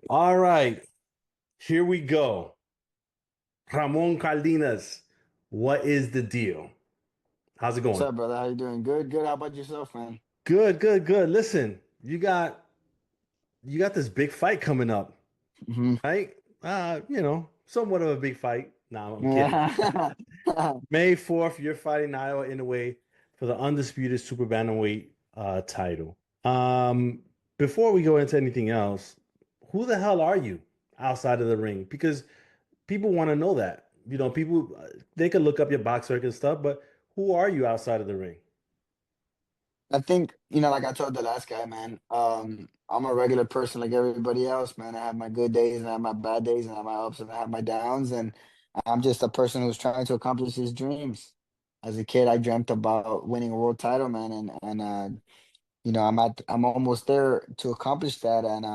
All right, here we go. Ramon Cardenas, what is the deal? How's it What's going? up, brother? How you doing? Good, good. How about yourself, man? Good, good, good. Listen, you got this big fight coming up, Hmm. right? Somewhat of a big fight. No, I'm kidding. Yeah. May 4th, you're fighting Naoya Inoue for the undisputed super bantamweight title. Before we go into anything else, who the hell are you outside of the ring? Because people want to know that. People they could look up your box record and stuff, but who are you outside of the ring? I think, like I told the last guy, man, I'm a regular person like everybody else, man. I have my good days and I have my bad days and I have my ups and I have my downs. And I'm just a person who's trying to accomplish his dreams. As a kid, I dreamt about winning a world title, man. I'm almost there to accomplish that. And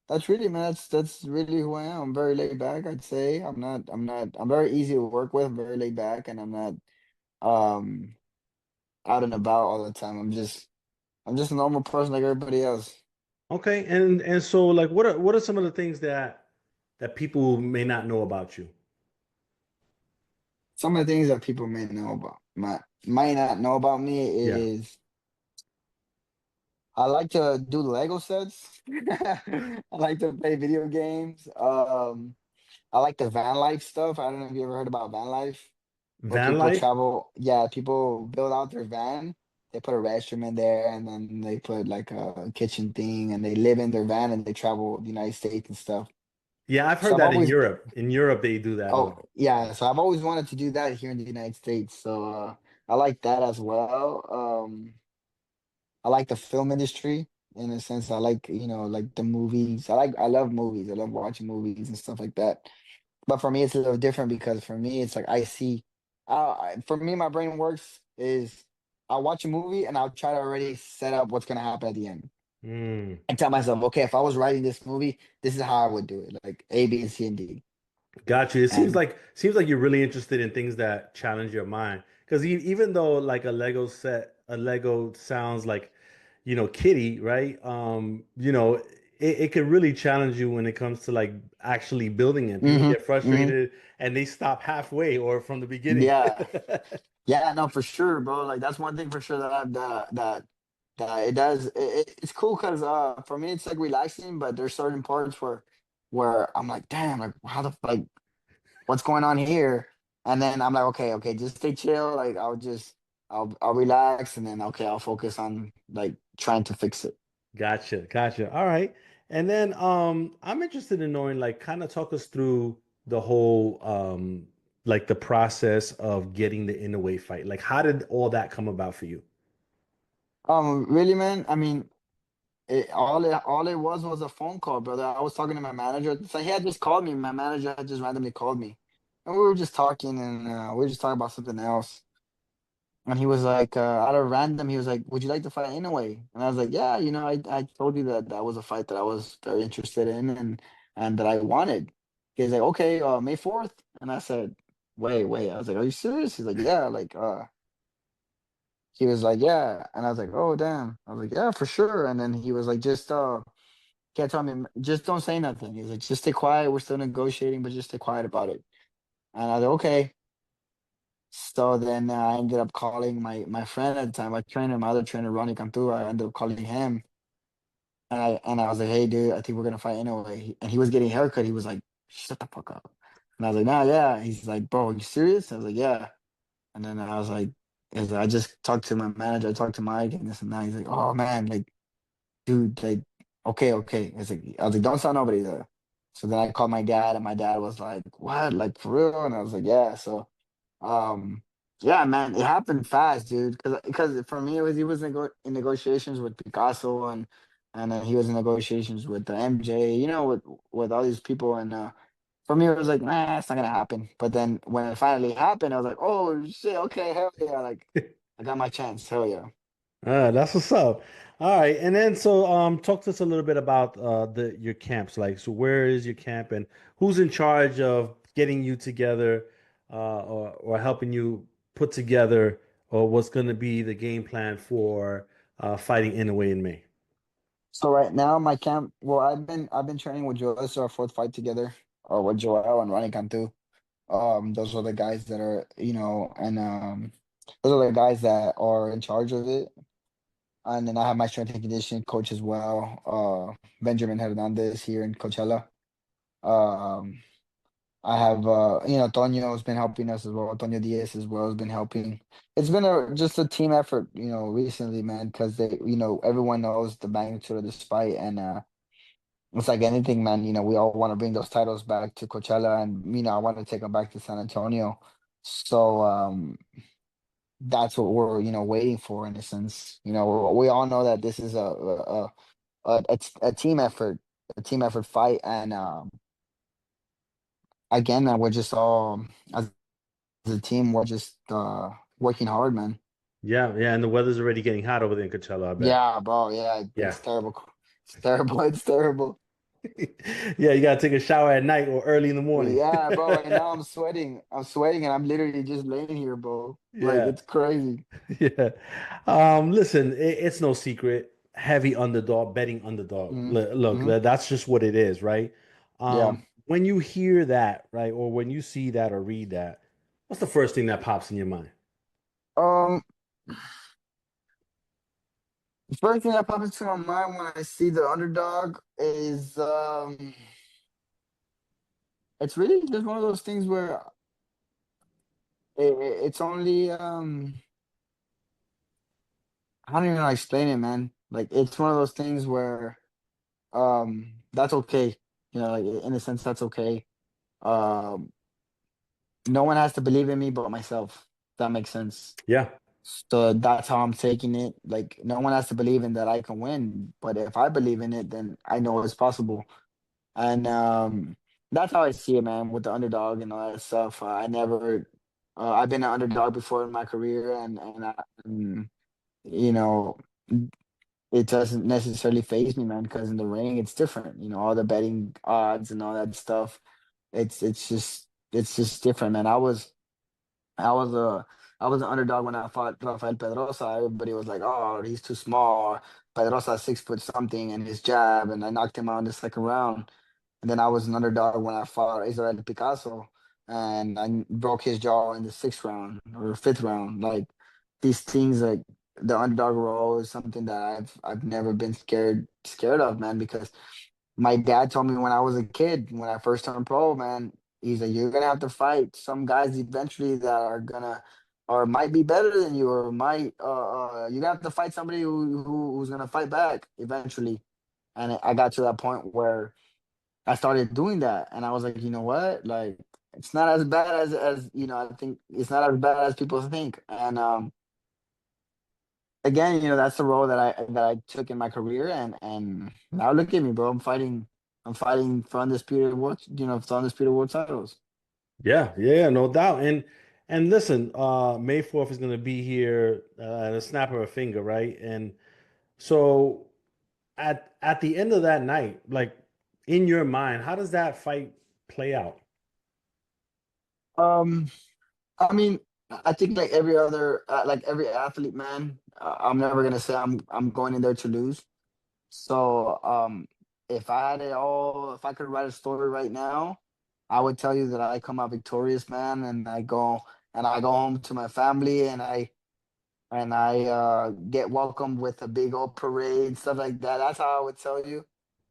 that's really, man, that's really who I am. I'm very laid back, I'd say. I'm very easy to work with, very laid back, and I'm not um out and about all the time. I'm just a normal person like everybody else. Okay, and so like what are some of the things that people may not know about you? Some of the things that people may know about might not know about me Yeah. is I like to do Lego sets. I like to play video games. I like the van life stuff. I don't know if you ever heard about van life. Where Van people life? travel. Yeah, people build out their van. They put a restroom in there, and then they put like a kitchen thing, and they live in their van and they travel the United States and stuff. Yeah, I've So heard I've that in always, Europe. In Europe, they do that a oh lot. yeah, so I've always wanted to do that here in the United States. So I like that as well. I like the film industry in a sense. I like, like the movies. I love movies. I love watching movies and stuff like that. But for me, it's a little different because for me, it's like I see. For me, my brain works is I'll watch a movie and I'll try to already set up what's gonna happen at the end. Hmm. I tell myself, okay, if I was writing this movie, this is how I would do it, like A, B, and C, and D. Got you. It seems And like you're really interested in things that challenge your mind. Because even though like a Lego sounds like, kitty, right? It could really challenge you when it comes to like actually building it. People hmm get hmm frustrated and they stop halfway or from the beginning. yeah, yeah, no, for sure, bro. Like that's one thing for sure that I've that it does. It's cool because for me it's like relaxing, but there's certain parts where I'm like, damn, like how the like what's going on here? And then I'm like, okay, okay, just stay chill. Like I'll relax and then okay, I'll focus on like trying to fix it. Gotcha, gotcha. All right. And then I'm interested in knowing like kind of talk us through the whole like the process of getting the Inoue fight. Like how did all that come about for you? Really, man. I mean, all it was a phone call, brother. I was talking to my manager. So he had just called me. My manager had just randomly called me, and we were just talking, and we were just talking about something else. And he was like, out of random, he was like, "Would you like to fight anyway?" And I was like, "Yeah, I told you that that was a fight that I was very interested in and that I wanted." He's like, "Okay, May 4th." And I said, "Wait, wait." I was like, "Are you serious?" He's like, "Yeah." He was like, "Yeah," and I was like, "Oh, damn." I was like, "Yeah, for sure." And then he was like, "Just can't tell me, just don't say nothing." He's like, "Just stay quiet. We're still negotiating, but just stay quiet about it." And I was like, "Okay." So then I ended up calling my friend at the time, my trainer, my other trainer, Ronnie Cantu. I ended up calling him, and I was like, "Hey, dude, I think we're gonna fight anyway." And he was getting a haircut. He was like, "Shut the fuck up." And I was like, "Nah, yeah." He's like, "Bro, are you serious?" I was like, "Yeah." And then I just talked to my manager. I talked to Mike and this and that. He's like, "Oh man, like, dude, like, okay, okay." I was like, "Don't tell nobody though." So then I called my dad, and my dad was like, "What? Like for real?" And I was like, "Yeah." So. Um, yeah, man, it happened fast, dude. Because for me, he was in negotiations with Picasso and he was in negotiations with the MJ, with all these people. And for me, it was like, nah, it's not gonna happen. But then when it finally happened, I was like, oh shit, okay, hell yeah, like I got my chance, hell yeah. That's what's up. All right. And then so talk to us a little bit about the your camps. Like so where is your camp and who's in charge of getting you together or helping you put together or what's going to be the game plan for fighting Inoue in May? So right now my camp, well, I've been training with Joel. This is our fourth fight together, or with Joel and Ronnie Cantu. Those are the guys that are, and those are the guys that are in charge of it. And then I have my strength and conditioning coach as well, Benjamin Hernandez here in Coachella. Um, I have Tonio has been helping us as well. Tonio Diaz as well has been helping. It's been just a team effort, recently, man, because everyone knows the magnitude of this fight, and it's like anything, man. We all want to bring those titles back to Coachella, and I want to take them back to San Antonio. So that's what we're waiting for in a sense. We all know that this is a team effort, fight, and again, we're just all as a team, we're just working hard, man. Yeah, yeah, and the weather's already getting hot over there in Coachella, I bet. Yeah, bro. Yeah, Yeah. it's terrible. It's terrible. It's terrible. Yeah, you gotta take a shower at night or early in the morning. Yeah, bro. Right now I'm sweating. I'm sweating, and I'm literally just laying here, bro. Like Yeah. it's crazy. Yeah. Listen, it's no secret. Heavy underdog, betting underdog. Hmm. Look, Hmm. that's just what it is, right? Yeah. When you hear that, right, or when you see that or read that, what's the first thing that pops in your mind? Um. The first thing that pops into my mind when I see the underdog is it's really just one of those things where it's only I don't even know how to explain it, man. Like it's one of those things where that's okay. Like in a sense that's okay. Um no one has to believe in me but myself. If that makes sense. Yeah. So that's how I'm taking it. Like no one has to believe in that I can win, but if I believe in it, then I know it's possible. And that's how I see it, man, with the underdog and all that stuff. I never I've been an underdog before in my career, and you know it doesn't necessarily phase me, man, because in the ring it's different. All the betting odds and all that stuff. It's just different, man. I was a I was an underdog when I fought Rafael Pedrosa. Everybody was like, "Oh, he's too small." Pedrosa 6 foot something and his jab, and I knocked him out in the second round. And then I was an underdog when I fought Israel Picasso, and I broke his jaw in the sixth round or fifth round. Like these things, like the underdog role is something that I've never been scared of, man. Because my dad told me when I was a kid, when I first turned pro, man, he's like, you're gonna have to fight some guys eventually that are gonna or might be better than you, or might you're gonna have to fight somebody who's gonna fight back eventually. And I got to that point where I started doing that, and I was like, you know what? Like, it's not as bad as I think it's not as bad as people think. And again, that's the role that I took in my career, and now look at me, bro. I'm fighting for undisputed world, for undisputed world titles. Yeah, yeah, no doubt. And listen, May 4th is gonna be here at a snap of a finger, right? And so at the end of that night, like in your mind, how does that fight play out? Um, I mean, I think like every athlete, man. I'm never gonna say I'm going in there to lose. So, if I could write a story right now, I would tell you that I come out victorious, man, and I go home to my family, and I get welcomed with a big old parade, stuff like that. That's how I would tell you.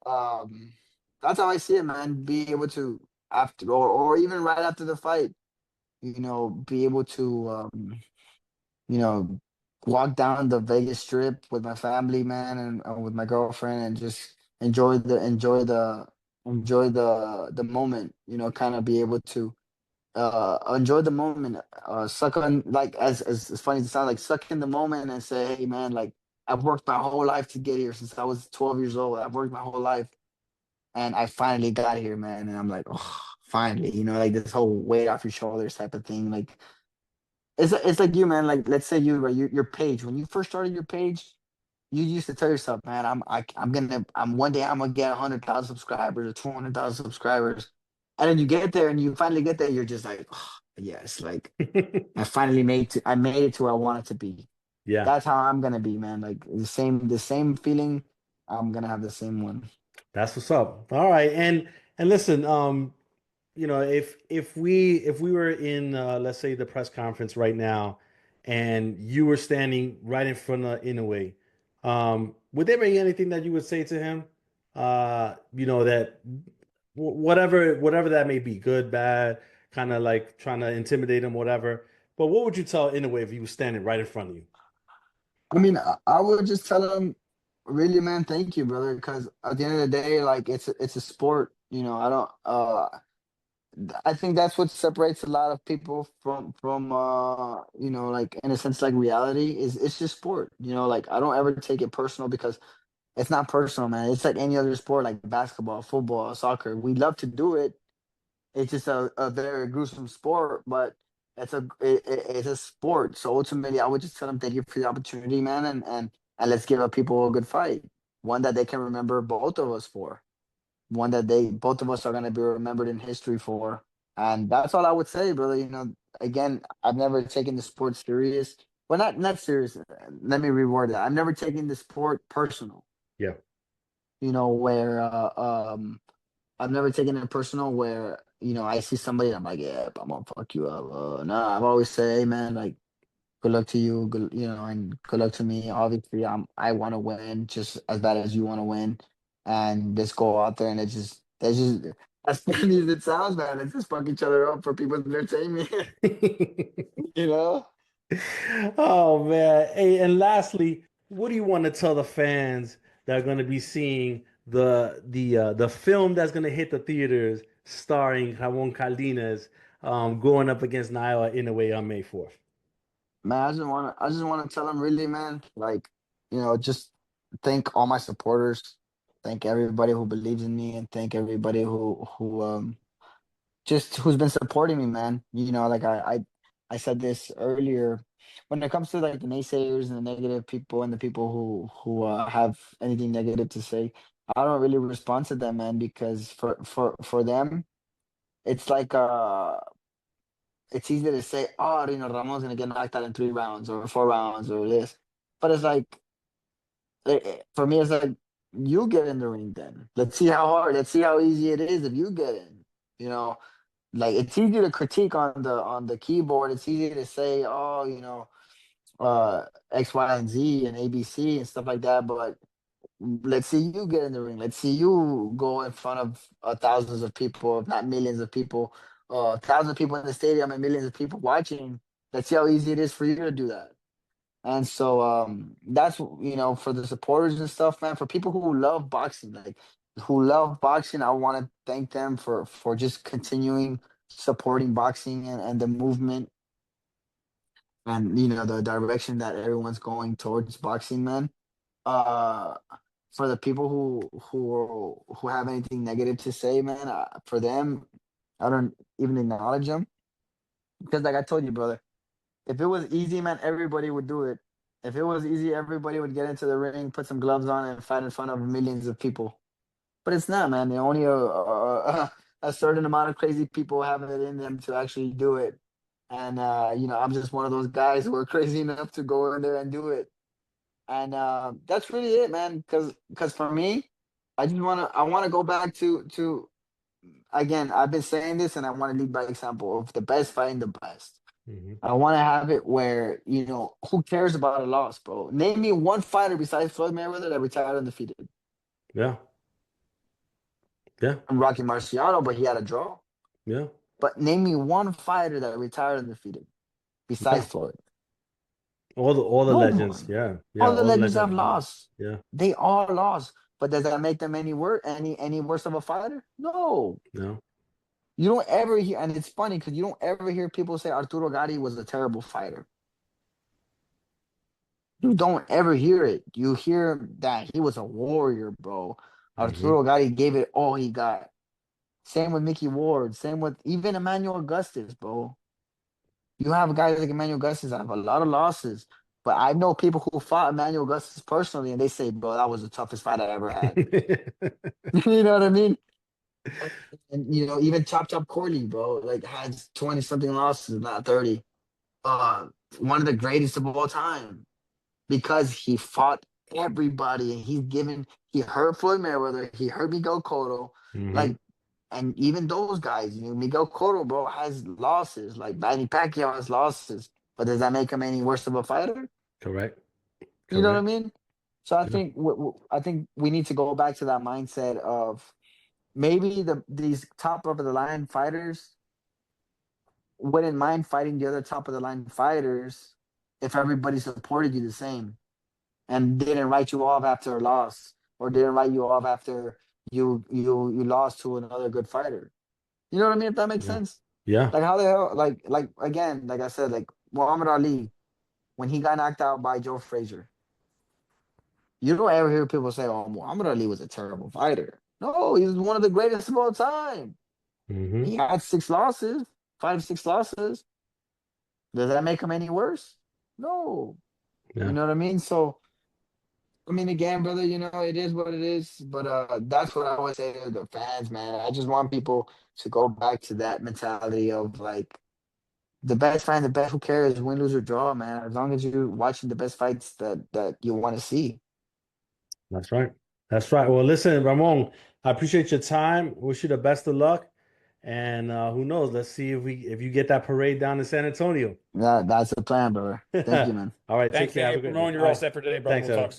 Um, that's how I see it, man. Be able to after or even right after the fight, be able to you know, walk down the Vegas Strip with my family, man, and with my girlfriend, and just enjoy the moment. Kind of be able to enjoy the moment, suck on like as funny as it sounds, like suck in the moment and say, hey, man, like I've worked my whole life to get here since I was 12 years old. I've worked my whole life, and I finally got here, man. And I'm like, oh, finally, like this whole weight off your shoulders type of thing, like. It's like you, man. Like, let's say you, right, your page. When you first started your page, you used to tell yourself, man, I'm one day I'm gonna get 100,000 subscribers or 200,000 subscribers, and then you get there and you finally get there, you're just like, oh, yes, like I made it to where I wanted to be. Yeah. That's how I'm gonna be, man. Like the same feeling. I'm gonna have the same one. That's what's up. All right, and listen, if we were in let's say the press conference right now, and you were standing right in front of Inoue, would there be anything that you would say to him? That whatever that may be, good, bad, kind of like trying to intimidate him, whatever. But what would you tell Inoue if he was standing right in front of you? I mean, I would just tell him, really, man, thank you, brother. Because at the end of the day, like it's a sport. I don't. I think that's what separates a lot of people from like in a sense, like reality is it's just sport. Like I don't ever take it personal because it's not personal, man. It's like any other sport, like basketball, football, soccer. We love to do it. It's just a very gruesome sport, but it's a sport. So ultimately, I would just tell them thank you for the opportunity, man, and let's give our people a good fight, one that they can remember both of us for, one that they both of us are gonna be remembered in history for, and that's all I would say, brother. Again, I've never taken the sport serious. Well, not serious. Let me reword that. I've never taken the sport personal. Yeah. Where I've never taken it personal where, I see somebody and I'm like, yeah, I'm gonna fuck you up. Nah, I've always said, hey man, like good luck to you, and good luck to me. Obviously, I want to win just as bad as you want to win, and let's go out there and that's just as funny as it sounds, man. Let's just fuck each other up for people's entertainment, you know. Oh man. Hey, and lastly, what do you want to tell the fans that are going to be seeing the film that's going to hit the theaters starring Ramon Cardenas going up against Naoya Inoue on May 4th? Man, I just want to tell them, really, man, like, just thank all my supporters, thank everybody who believes in me, and thank everybody who just who's been supporting me, man. Like I said this earlier, when it comes to like the naysayers and the negative people and the people who have anything negative to say, I don't really respond to them, man, because for them, it's like it's easy to say, oh, Ramon's gonna get knocked out in 3 rounds or 4 rounds or this, but it's like for me, it's like you get in the ring, then let's see how hard, let's see how easy it is if you get in. You know, like it's easy to critique on the keyboard. It's easy to say, oh, X, Y, and Z and ABC and stuff like that. But let's see you get in the ring. Let's see you go in front of thousands of people, if not millions of people, thousands of people in the stadium and millions of people watching. Let's see how easy it is for you to do that. And so that's for the supporters and stuff, man. For people who love boxing, like who love boxing, I want to thank them for just continuing supporting boxing and the movement and the direction that everyone's going towards boxing, man. Uh, for the people who have anything negative to say, man, for them, I don't even acknowledge them because, like I told you, brother, if it was easy, man, everybody would do it. If it was easy, everybody would get into the ring, put some gloves on, and fight in front of millions of people. But it's not, man. Only a certain amount of crazy people have it in them to actually do it. And I'm just one of those guys who are crazy enough to go in there and do it. And that's really it, man. Because for me, I wanna go back to again. I've been saying this, and I want to lead by example of the best fighting the best. Hmm. I want to have it where, who cares about a loss, bro? Name me one fighter besides Floyd Mayweather that retired undefeated. Yeah. Yeah. I'm Rocky Marciano, but he had a draw. Yeah. But name me one fighter that retired undefeated besides Yeah. Floyd. All the No legends. one. Yeah. Yeah. All the All the legends legends have have lost. lost. Yeah. They all lost. But does that make them any worse of a fighter? No. No. You don't ever hear, and it's funny because you don't ever hear people say Arturo Gatti was a terrible fighter. You don't ever hear it. You hear that he was a warrior, bro. Hmm. Arturo Gatti gave it all he got. Same with Mickey Ward. Same with even Emmanuel Augustus, bro. You have guys like Emmanuel Augustus that have a lot of losses. But I know people who fought Emmanuel Augustus personally, and they say, bro, that was the toughest fight I ever had. You know what I mean? And even Chop Chop Corley, bro, like has 20 something losses, not 30. Uh, One of the greatest of all time because he fought everybody and He hurt Floyd Mayweather. He hurt Miguel Cotto. Mm-hmm. Like, and even those guys, Miguel Cotto, bro, has losses. Like Manny Pacquiao has losses. But does that make him any worse of a fighter? Correct. You know what I Correct. mean? So I Yeah. think I think we need to go back to that mindset of maybe these top of the line fighters wouldn't mind fighting the other top of the line fighters if everybody supported you the same and didn't write you off after a loss or didn't write you off after you lost to another good fighter. You know what I mean? If that makes Yeah. sense. Yeah. Like how the hell like again, like I said, like Muhammad Ali when he got knocked out by Joe Frazier. You don't ever hear people say, "Oh, Muhammad Ali was a terrible fighter." No, he was one of the greatest of all time. Mm-hmm. He had 6 losses, 5, 6 losses. Does that make him any worse? No. You Yeah. know what I mean? So, I mean, again, brother, it is what it is. But that's what I always say to the fans, man. I just want people to go back to that mentality of like the best fight, the best. Who cares, win, lose, or draw, man? As long as you're watching the best fights that you want to see. That's right. That's right. Well, listen, Ramon, I appreciate your time. Wish you the best of luck. And who knows? Let's see if you get that parade down in San Antonio. That's the plan, brother. Thank you, man. All right, take Thanks, care. Have a Dave. great one. Ramon, All you're all right. set for today, brother. Thanks, We'll talk Evan. soon.